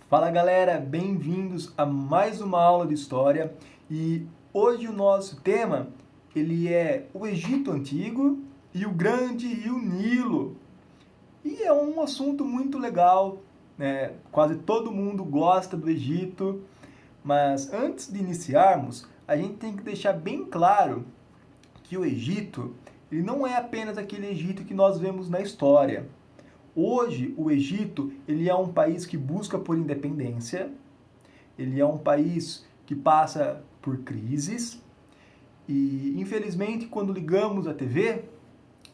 Fala galera, bem-vindos a mais uma aula de história e hoje o nosso tema ele é o Egito Antigo e o Grande Rio Nilo. E é um assunto muito legal, né? Quase todo mundo gosta do Egito, mas antes de iniciarmos, a gente tem que deixar bem claro que o Egito ele não é apenas aquele Egito que nós vemos na história. Hoje, o Egito ele é um país que busca por independência, ele é um país que passa por crises e, infelizmente, quando ligamos a TV,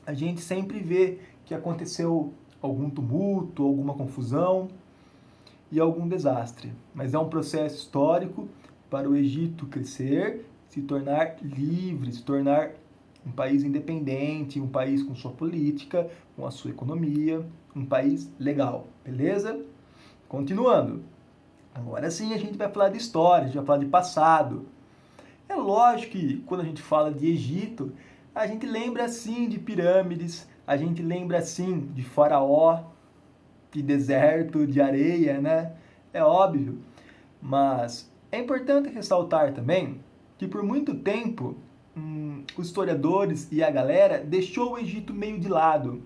a gente sempre vê que aconteceu algum tumulto, alguma confusão e algum desastre. Mas é um processo histórico para o Egito crescer, se tornar livre, se tornar um país independente, um país com sua política, com a sua economia, um país legal, beleza? Continuando. Agora sim a gente vai falar de história, a gente vai falar de passado. É lógico que quando a gente fala de Egito, a gente lembra sim de pirâmides, a gente lembra sim de faraó, de deserto, de areia, né? É óbvio. Mas é importante ressaltar também que por muito tempo os historiadores e a galera deixou o Egito meio de lado.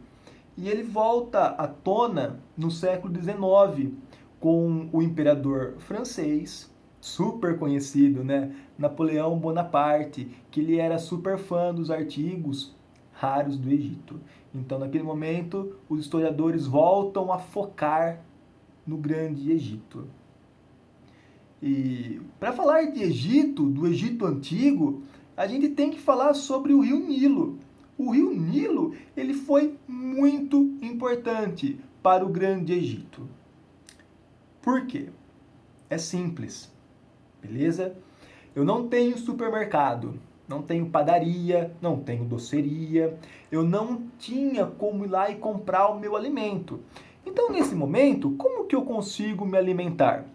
E ele volta à tona no século XIX, com o imperador francês, super conhecido, né? Napoleão Bonaparte, que ele era super fã dos artigos raros do Egito. Então, naquele momento, os historiadores voltam a focar no Grande Egito. E para falar de Egito, do Egito Antigo, a gente tem que falar sobre o Rio Nilo. O Rio Nilo ele foi muito importante para o Grande Egito. Por quê? É simples, beleza? Eu não tenho supermercado, não tenho padaria, não tenho doceria, eu não tinha como ir lá e comprar o meu alimento. Então, nesse momento, como que eu consigo me alimentar?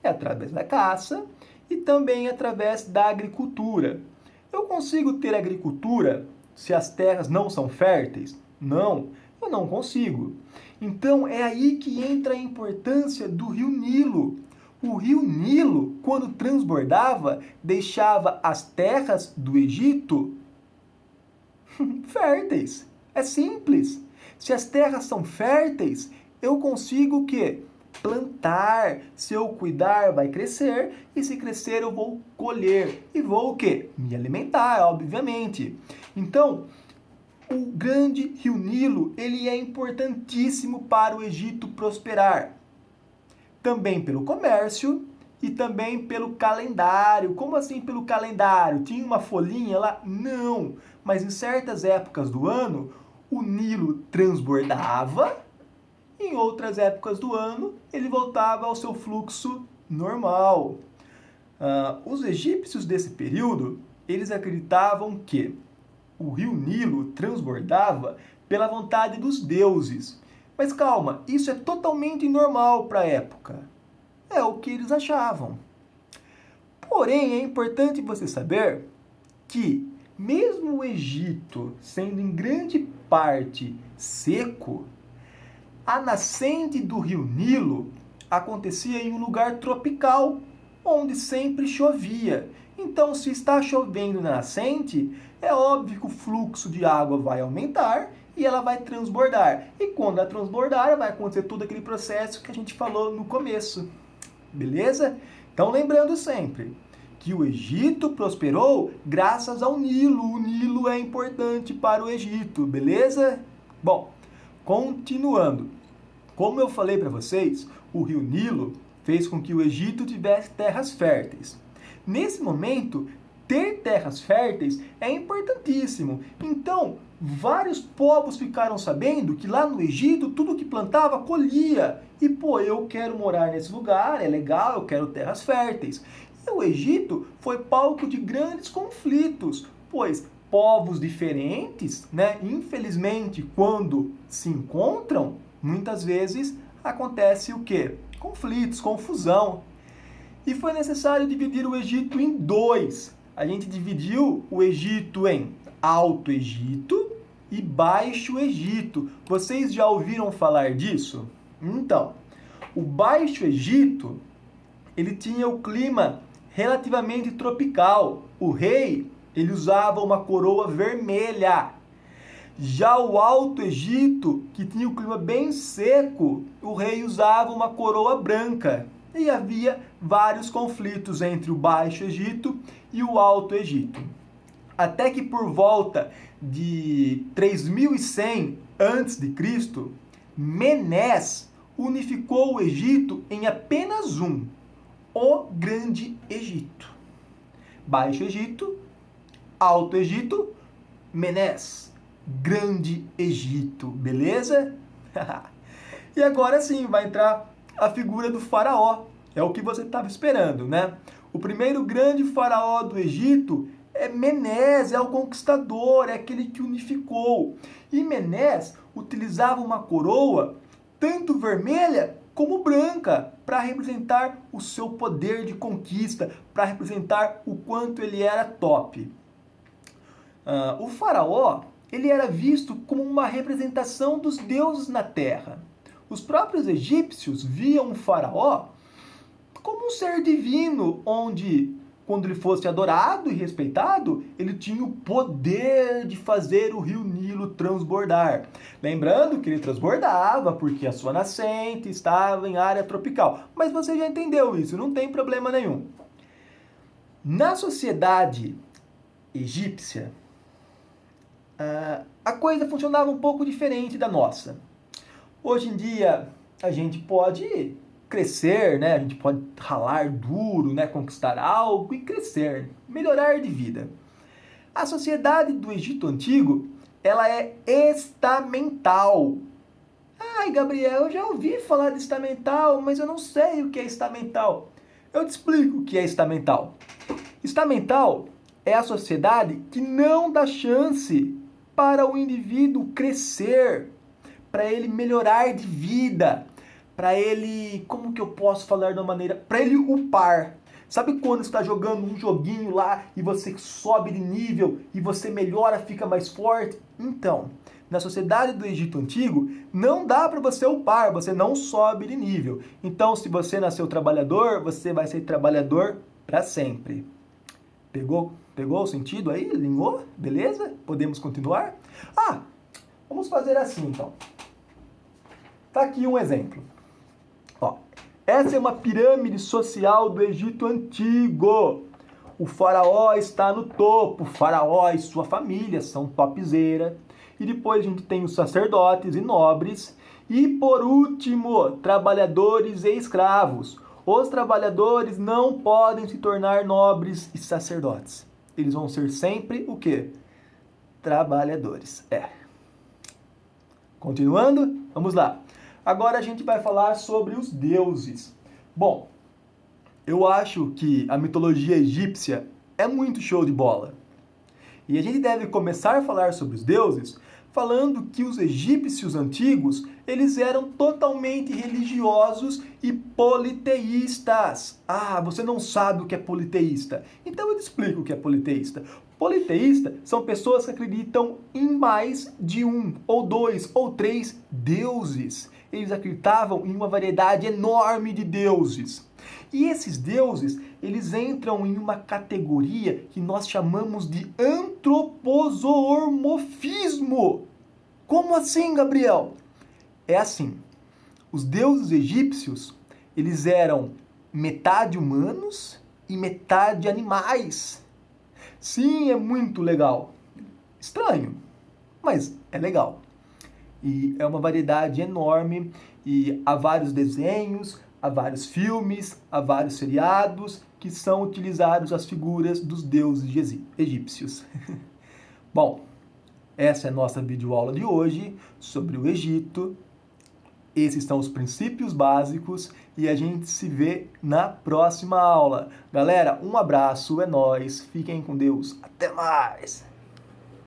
É através da caça e também através da agricultura. Eu consigo ter agricultura se as terras não são férteis? Não, eu não consigo. Então é aí que entra a importância do Rio Nilo. O Rio Nilo, quando transbordava, deixava as terras do Egito férteis. É simples. Se as terras são férteis, eu consigo o quê? Plantar. Se eu cuidar, vai crescer. E se crescer, eu vou colher. E vou o quê? Me alimentar, obviamente. Então, o grande Rio Nilo, ele é importantíssimo para o Egito prosperar. Também pelo comércio e também pelo calendário. Como assim pelo calendário? Tinha uma folhinha lá? Não. Mas em certas épocas do ano, o Nilo transbordava. Em outras épocas do ano, ele voltava ao seu fluxo normal. Os egípcios desse período, eles acreditavam que o rio Nilo transbordava pela vontade dos deuses. Mas calma, isso é totalmente normal para a época. É o que eles achavam. Porém, é importante você saber que, mesmo o Egito sendo em grande parte seco, a nascente do rio Nilo acontecia em um lugar tropical, onde sempre chovia. Então, se está chovendo na nascente, é óbvio que o fluxo de água vai aumentar e ela vai transbordar. E quando ela transbordar, vai acontecer todo aquele processo que a gente falou no começo. Beleza? Então, lembrando sempre que o Egito prosperou graças ao Nilo. O Nilo é importante para o Egito, beleza? Bom, continuando. Como eu falei para vocês, o rio Nilo fez com que o Egito tivesse terras férteis. Nesse momento, ter terras férteis é importantíssimo. Então, vários povos ficaram sabendo que lá no Egito, tudo que plantava, colhia. E, pô, eu quero morar nesse lugar, é legal, eu quero terras férteis. E o Egito foi palco de grandes conflitos, pois povos diferentes, né, infelizmente, quando se encontram, muitas vezes acontece o quê? Conflitos, confusão. E foi necessário dividir o Egito em dois. A gente dividiu o Egito em Alto Egito e Baixo Egito. Vocês já ouviram falar disso? Então, O Baixo Egito, ele tinha o clima relativamente tropical. O rei, ele usava uma coroa vermelha. Já o Alto Egito, que tinha o clima bem seco, o rei usava uma coroa branca. E havia vários conflitos entre o Baixo Egito e o Alto Egito. Até que por volta de 3100 a.C., Menés unificou o Egito em apenas um, o Grande Egito. Baixo Egito, Alto Egito, Menés, Grande Egito, beleza? E agora sim vai entrar a figura do faraó. É o que você estava esperando, né? O primeiro grande faraó do Egito é Menés, é o conquistador, é aquele que unificou. E Menés utilizava uma coroa tanto vermelha como branca para representar o seu poder de conquista, para representar o quanto ele era top. O faraó, ele era visto como uma representação dos deuses na terra. Os próprios egípcios viam o faraó como um ser divino, onde, quando ele fosse adorado e respeitado, ele tinha o poder de fazer o rio Nilo transbordar. Lembrando que ele transbordava porque a sua nascente estava em área tropical. Mas você já entendeu isso, não tem problema nenhum. Na sociedade egípcia, a coisa funcionava um pouco diferente da nossa. Hoje em dia, a gente pode crescer, né? A gente pode ralar duro, né? Conquistar algo e crescer, melhorar de vida. A sociedade do Egito Antigo, ela é estamental. Ai, Gabriel, eu já ouvi falar de estamental, mas eu não sei o que é estamental. Eu te explico o que é estamental. Estamental é a sociedade que não dá chance para o indivíduo crescer, para ele melhorar de vida, para ele, como que eu posso falar de uma maneira, para ele upar. Sabe quando você está jogando um joguinho lá e você sobe de nível e você melhora, fica mais forte? Então, na sociedade do Egito Antigo, não dá para você upar, você não sobe de nível. Então, se você nasceu trabalhador, você vai ser trabalhador para sempre. Pegou o sentido aí? Alinhou? Beleza? Podemos continuar? Vamos fazer assim então. Tá aqui um exemplo. Ó, essa é uma pirâmide social do Egito Antigo. O faraó está no topo. O faraó e sua família são topzera. E depois a gente tem os sacerdotes e nobres. E por último, trabalhadores e escravos. Os trabalhadores não podem se tornar nobres e sacerdotes. Eles vão ser sempre o quê? Trabalhadores. Continuando, vamos lá. Agora a gente vai falar sobre os deuses. Bom, eu acho que a mitologia egípcia é muito show de bola. E a gente deve começar a falar sobre os deuses falando que os egípcios antigos, eles eram totalmente religiosos e politeístas. Você não sabe o que é politeísta? Então eu te explico o que é politeísta. Politeísta são pessoas que acreditam em mais de um, ou dois, ou três deuses. Eles acreditavam em uma variedade enorme de deuses. E esses deuses, eles entram em uma categoria que nós chamamos de antropozoomorfismo. Como assim, Gabriel? É assim, os deuses egípcios, eles eram metade humanos e metade animais. Sim, é muito legal. Estranho, mas é legal. E é uma variedade enorme e há vários desenhos, há vários filmes, há vários seriados que são utilizados as figuras dos deuses egípcios. Bom, essa é a nossa videoaula de hoje sobre o Egito. Esses são os princípios básicos e a gente se vê na próxima aula. Galera, um abraço, é nóis, fiquem com Deus, até mais!